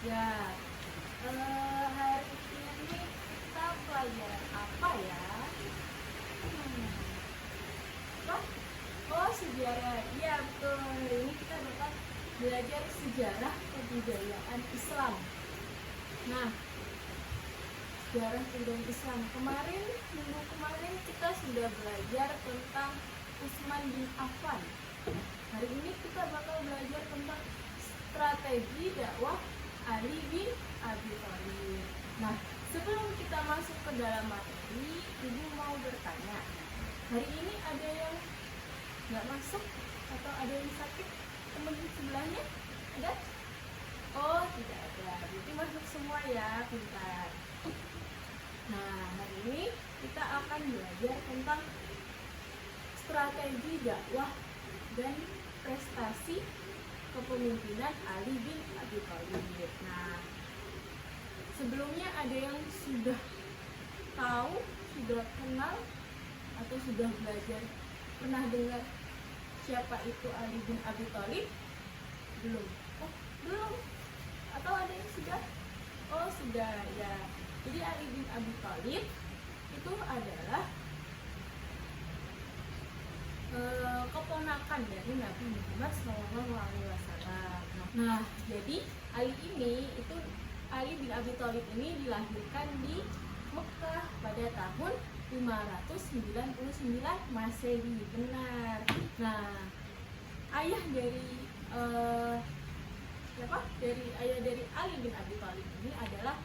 Ya, hari ini kita pelajaran apa ya? Hmm, apa? Oh, sejarah. Iya, betul. Hari ini kita bakal belajar sejarah kebudayaan Islam. Nah, sejarah kebudayaan Islam. Minggu kemarin kita sudah belajar tentang Utsman bin Affan. Hari ini kita bakal belajar tentang strategi dakwah Ali bin Abi Thalib. Nah, sebelum kita masuk ke dalam materi, Ibu mau bertanya. Hari ini ada yang nggak masuk atau ada yang sakit teman sebelahnya? Ada? Oh, tidak ada. Jadi masuk semua ya, pintar. Nah, hari ini kita akan belajar tentang strategi dakwah dan prestasi kepemimpinan Ali bin Abi Thalib. Nah, sebelumnya ada yang sudah tahu, sudah kenal, atau sudah belajar, pernah dengar siapa itu Ali bin Abi Thalib? Belum? Oh, belum? Atau ada yang sudah? Oh, sudah ya. Jadi Ali bin Abi Thalib itu adalah keponakan dari Nabi Muhammad SAW. Nah, jadi Ali bin Abi Thalib ini dilahirkan di Mekah pada tahun 599 Masehi. Benar. Nah, ayah dari Ali bin Abi Thalib ini adalah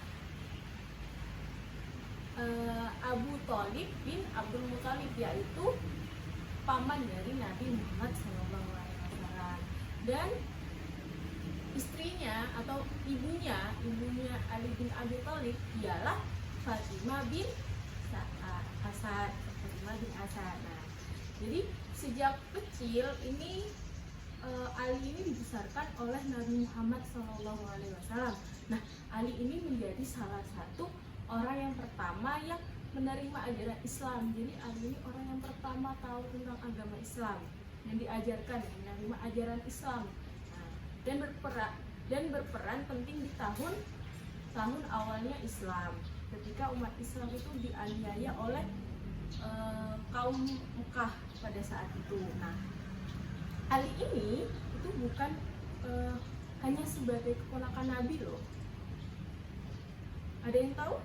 Abu Thalib bin Abdul Muthalib, yaitu paman dari Nabi Muhammad SAW. Dan istrinya atau ibunya Ali bin Abi Thalib ialah Fatimah bin Asad. Nah, jadi sejak kecil ini Ali ini dibesarkan oleh Nabi Muhammad SAW. Nah, Ali ini menjadi salah satu orang yang pertama yang menerima ajaran Islam. Jadi Ali ini orang yang pertama tahu tentang agama Islam, yang diajarkan, yang menerima ajaran Islam. Nah, dan berperan penting di tahun awalnya Islam, ketika umat Islam itu dianiaya oleh kaum Mekah pada saat itu. Nah, Ali ini itu bukan hanya sebagai keponakan Nabi loh. Ada yang tahu?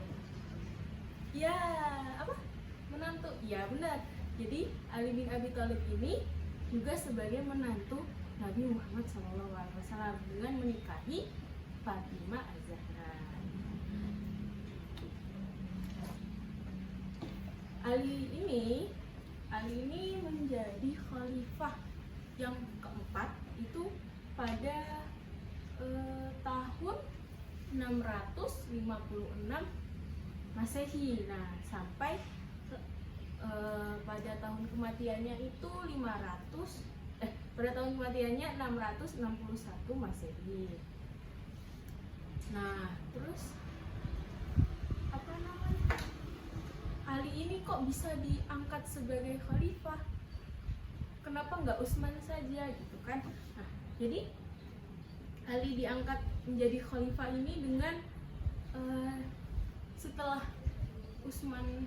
Ya, apa? Menantu. Ya, benar. Jadi Ali bin Abi Thalib ini juga sebagai menantu Nabi Muhammad SAW dengan menikahi Fatimah Az-Zahra. Ali ini menjadi khalifah yang keempat itu pada tahun 656 Masehi. Nah, sampai pada tahun kematiannya itu 661 Masehi. Nah, terus apa namanya? Ali ini kok bisa diangkat sebagai khalifah? Kenapa nggak Utsman saja gitu kan? Nah, jadi Ali diangkat menjadi khalifah ini dengan setelah Utsman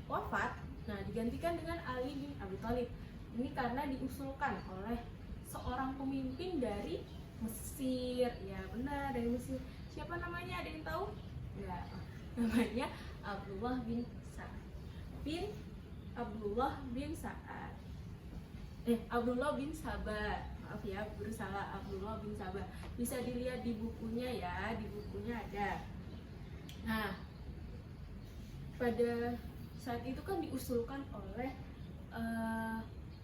wafat, nah digantikan dengan Ali bin Abi Thalib. Ini karena diusulkan oleh seorang pemimpin dari Mesir. Ya benar, dari Mesir. Siapa namanya? Ada yang tahu? Ya, namanya Abdullah bin Sa'ad. Abdullah bin Sabah. Maaf ya, bersalah, Abdullah bin Sabah. Bisa dilihat di bukunya ya, di bukunya ada. Nah, pada saat itu kan diusulkan oleh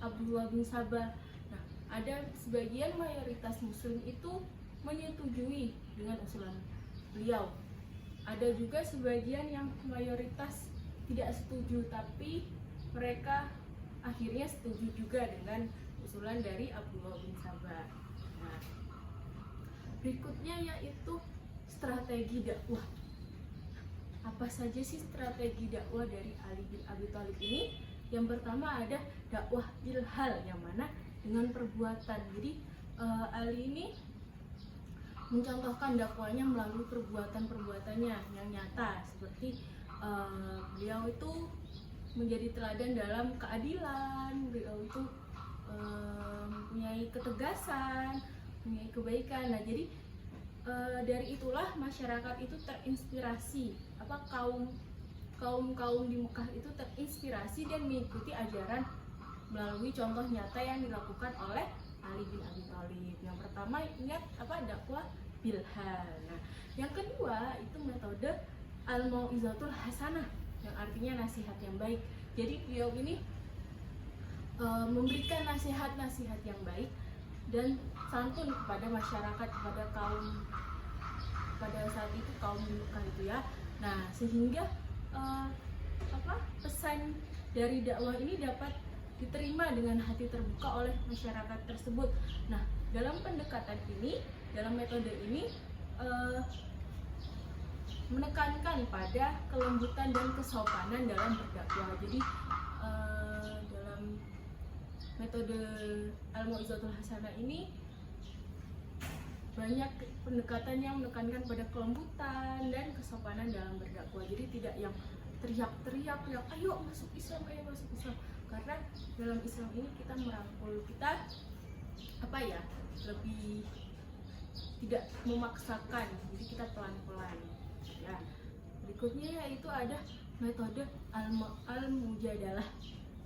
Abdullah bin Sabah. Nah, ada sebagian mayoritas muslim itu menyetujui dengan usulan beliau. Ada juga sebagian yang mayoritas tidak setuju, tapi mereka akhirnya setuju juga dengan usulan dari Abdullah bin Sabah. Nah, berikutnya yaitu strategi dakwah. Apa saja sih strategi dakwah dari Ali bin Abi Thalib ini? Yang pertama ada dakwah ilhal, yang mana dengan perbuatan. Jadi Ali ini mencontohkan dakwahnya melalui perbuatan-perbuatannya yang nyata, seperti beliau itu menjadi teladan dalam keadilan, beliau itu mempunyai ketegasan, mempunyai kebaikan. Nah, jadi dari itulah masyarakat itu terinspirasi, kaum di Mekah itu terinspirasi dan mengikuti ajaran melalui contoh nyata yang dilakukan oleh Ali bin Abi Thalib. Yang pertama ingat dakwah bilhal. Nah, yang kedua itu metode al-mau'izatul hasanah, yang artinya nasihat yang baik. Jadi beliau ini memberikan nasihat-nasihat yang baik dan santun kepada masyarakat, kepada kaum pada saat itu kaum di Mekah itu ya. Nah, sehingga pesan dari dakwah ini dapat diterima dengan hati terbuka oleh masyarakat tersebut. Nah, dalam pendekatan ini, dalam metode ini menekankan pada kelembutan dan kesopanan dalam berdakwah. Jadi dalam metode al-mau'izatul hasanah ini banyak pendekatan yang menekankan pada kelembutan dan kesopanan dalam berdakwah. Jadi tidak yang teriak-teriak yang ayo masuk Islam, karena dalam Islam ini kita merangkul, kita lebih tidak memaksakan, jadi kita pelan-pelan ya. Berikutnya yaitu ada metode al-mujadalah,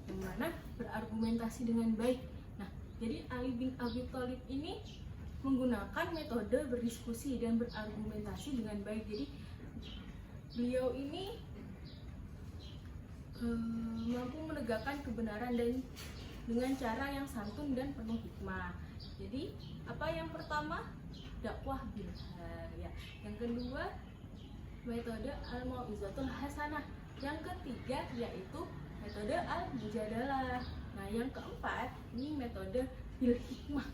yang mana berargumentasi dengan baik. Nah, jadi Ali bin Abi Thalib ini menggunakan metode berdiskusi dan berargumentasi dengan baik. Jadi beliau ini mampu menegakkan kebenaran dan dengan cara yang santun dan penuh hikmah. Jadi yang pertama dakwah bilhal ya. Yang kedua metode al-mau'izatul hasanah. Yang ketiga yaitu metode al-mujadalah. Nah, yang keempat ini metode bil hikmah,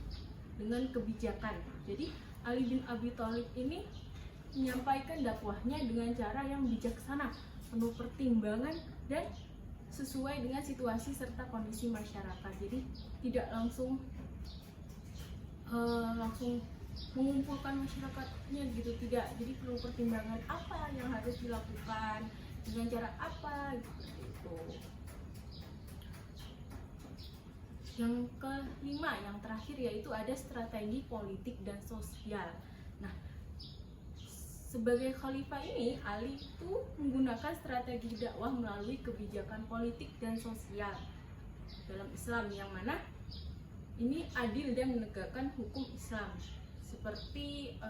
dengan kebijakan. Jadi Ali bin Abi Thalib ini menyampaikan dakwahnya dengan cara yang bijaksana, penuh pertimbangan dan sesuai dengan situasi serta kondisi masyarakat. Jadi tidak langsung mengumpulkan masyarakatnya gitu, tidak. Jadi perlu pertimbangan apa yang harus dilakukan, dengan cara apa gitu. Yang kelima, yang terakhir yaitu ada strategi politik dan sosial. Nah, sebagai khalifah ini Ali itu menggunakan strategi dakwah melalui kebijakan politik dan sosial dalam Islam, yang mana ini adil dan menegakkan hukum Islam, seperti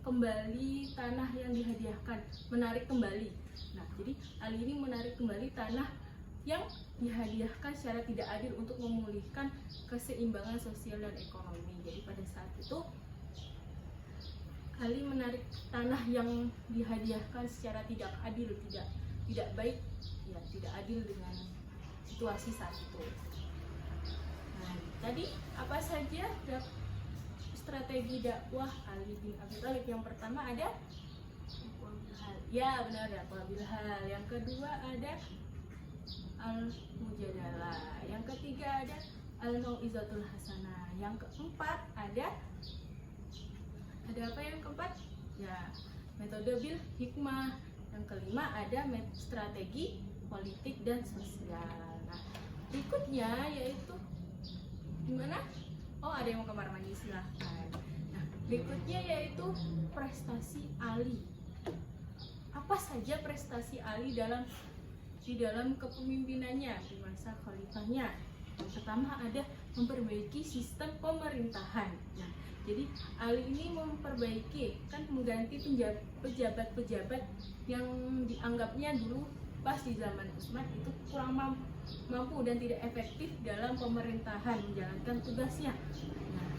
kembali tanah yang dihadiahkan, menarik kembali. Nah, jadi Ali ini menarik kembali tanah yang dihadiahkan secara tidak adil untuk memulihkan keseimbangan sosial dan ekonomi. Jadi pada saat itu Ali menarik tanah yang dihadiahkan secara tidak adil, tidak baik, ya, tidak adil dengan situasi saat itu. Nah, tadi apa saja strategi dakwah Ali bin Abi Thalib? Yang pertama ada ya benar, dakwah bilhal. Yang kedua ada al-mujadalah. Yang ketiga ada al-mau'izatul hasanah. Yang keempat ada apa yang keempat? Ya, metode bil hikmah. Yang kelima ada strategi politik dan sosial. Nah, berikutnya yaitu gimana? Oh, ada yang mau kamar mandi, silahkan. Nah, berikutnya yaitu prestasi Ali. Apa saja prestasi Ali di dalam kepemimpinannya di masa khalifahnya? Yang pertama ada memperbaiki sistem pemerintahan. Nah, jadi Ali ini mengganti pejabat-pejabat yang dianggapnya dulu pas di zaman Utsman itu kurang mampu dan tidak efektif dalam pemerintahan menjalankan tugasnya. Nah,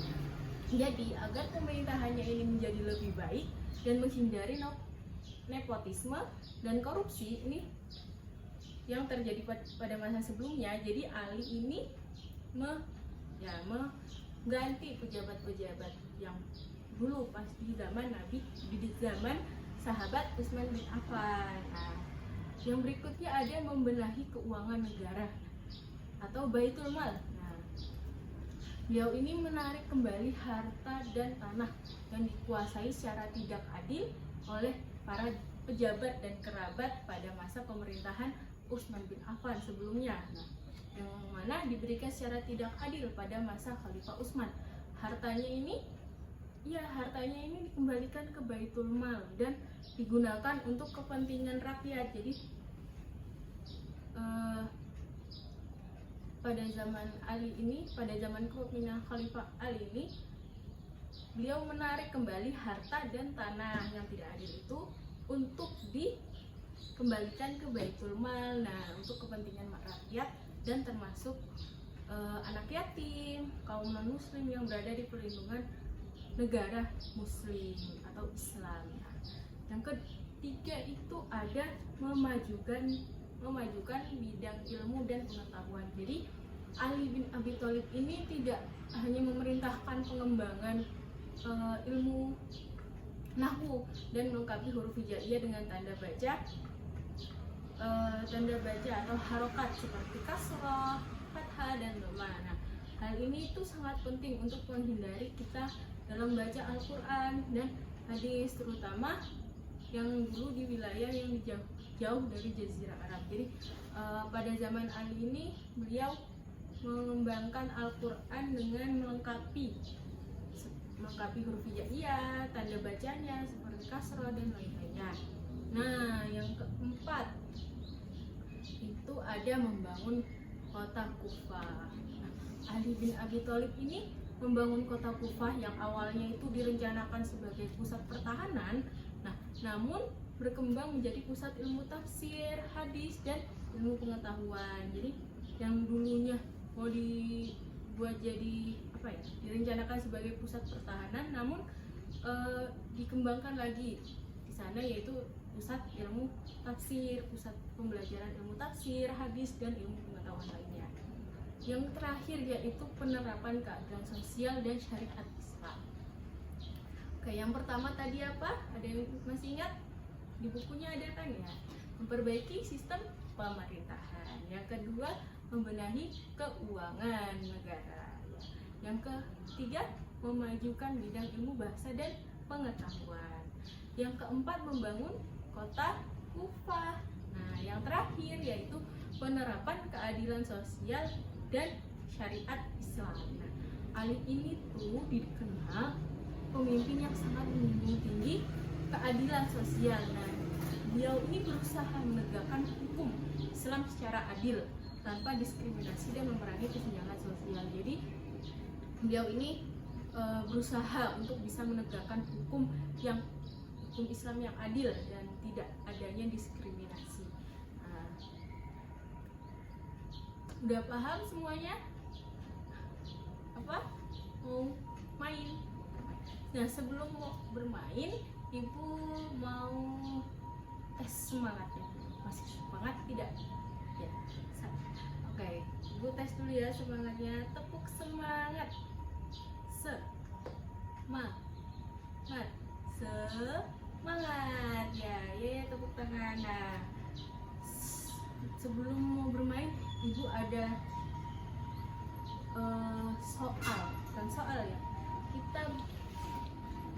jadi agar pemerintahannya ini menjadi lebih baik dan menghindari nepotisme dan korupsi ini yang terjadi pada masa sebelumnya, jadi Ali ini mengganti pejabat-pejabat yang dulu pas di zaman Nabi, di zaman sahabat Utsman bin Affan. Nah, yang berikutnya ada membenahi keuangan negara atau baitul mal. Nah, Beliau ini menarik kembali harta dan tanah yang dikuasai secara tidak adil oleh para pejabat dan kerabat pada masa pemerintahan Utsman bin Affan sebelumnya. Nah, yang mana diberikan secara tidak adil pada masa Khalifah Utsman. Hartanya ini dikembalikan ke Baitul Mal dan digunakan untuk kepentingan rakyat. Jadi pada zaman kepemimpinan Khalifah Ali ini, beliau menarik kembali harta dan tanah yang tidak adil itu untuk dikembalikan ke Baitul Mal. Nah, untuk kepentingan rakyat dan termasuk anak yatim, kaum non muslim yang berada di perlindungan negara muslim atau Islam. Nah, yang ketiga itu ada memajukan bidang ilmu dan pengetahuan. Jadi Ali bin Abi Thalib ini tidak hanya memerintahkan pengembangan ilmu nahwu dan melengkapi huruf hijaiyah dengan tanda baca atau harokat seperti kasrah, fathah, dan dhamma. Nah, hal ini itu sangat penting untuk menghindari kita dalam baca Al-Quran dan hadis, terutama yang dulu di wilayah yang jauh dari Jazirah Arab. Jadi pada zaman Ali ini beliau mengembangkan Al-Quran dengan melengkapi huruf hijaiyah, tanda bacanya seperti kasrah dan lain-lainnya. Nah, yang keempat itu ada membangun kota Kufah. Nah, Ali bin Abi Thalib ini membangun kota Kufah yang awalnya itu direncanakan sebagai pusat pertahanan, namun berkembang menjadi pusat ilmu tafsir, hadis, dan ilmu pengetahuan. Jadi yang dulunya mau dibuat jadi direncanakan sebagai pusat pertahanan, namun dikembangkan lagi di sana, yaitu pusat ilmu tafsir, pusat pembelajaran ilmu tafsir, hadis, dan ilmu pengetahuan lainnya. Yang terakhir yaitu penerapan keadilan sosial dan syariat Islam. Oke, yang pertama tadi apa? Ada yang masih ingat? Di bukunya ada kan ya? Memperbaiki sistem pemerintahan. Yang kedua, membenahi keuangan negara. Yang ketiga, memajukan bidang ilmu bahasa dan pengetahuan. Yang keempat, membangun kota Kufah. Nah, yang terakhir yaitu penerapan keadilan sosial dan syariat Islam. Nah, Ali ini tuh dikenal pemimpin yang sangat menjunjung tinggi keadilan sosial. Nah, beliau ini berusaha menegakkan hukum Islam secara adil tanpa diskriminasi dan memerangi kesenjangan sosial. Jadi beliau ini berusaha untuk bisa menegakkan hukum Islam yang adil dan tidak adanya diskriminasi. Nah, udah paham semuanya? Apa? Mau main? Nah, sebelum mau bermain, Ibu mau tes semangatnya. Masih semangat tidak? Ya. Oke, Ibu tes dulu ya semangatnya. Tepuk semangat. Semangat. Ya, tepuk tangan. Nah, sebelum mau bermain, Ibu ada soal ya. Kita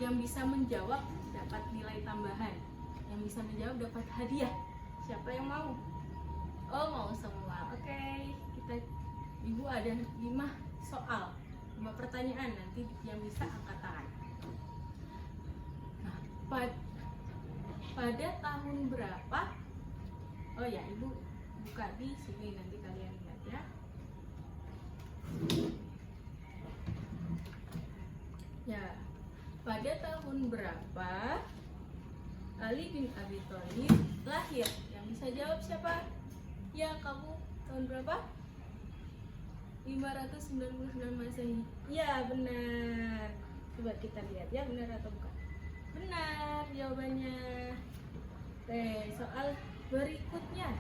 yang bisa menjawab dapat nilai tambahan, yang bisa menjawab dapat hadiah. Siapa yang mau? Oh, mau semua. Oke, Ibu ada 5 soal, 5 pertanyaan, nanti yang bisa angkat tangan. Nah, pada tahun berapa? Oh ya, Ibu buka di sini, nanti kalian lihat ya. Ya, pada tahun berapa Ali bin Abi Thalib lahir? Yang bisa jawab siapa? Ya, kamu tahun berapa? 599 Masehi. Ya, benar. Coba kita lihat ya, benar atau bukan? Benar jawabannya. Oke, soal berikutnya.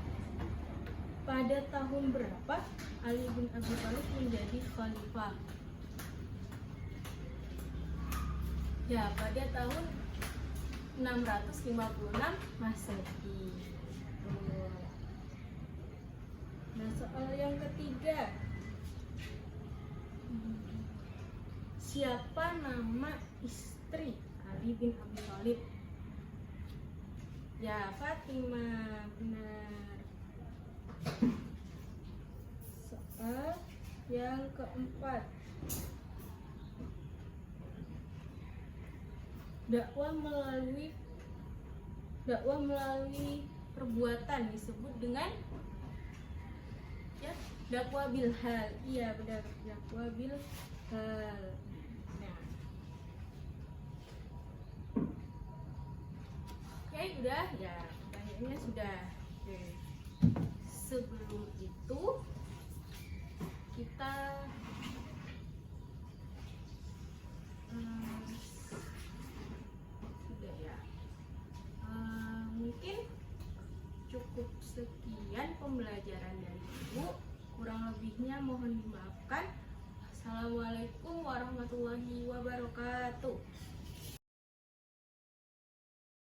Pada tahun berapa Ali bin Abi Thalib menjadi khalifah? Ya, pada tahun 656 Masehi. Nah, soal yang ketiga. Siapa nama istri Ali bin Abi Thalib? Ya, Fatimah, benar. Soal yang keempat, dakwah melalui perbuatan disebut dengan ya dakwah bilhal. Iya benar, dakwah bilhal. Nah, oke, udah ya, pertanyaannya sudah. Oke. Sebelum itu kita sudah ya. Mungkin cukup sekian pembelajaran dari Ibu. Kurang lebihnya mohon dimaafkan. Assalamualaikum warahmatullahi wabarakatuh.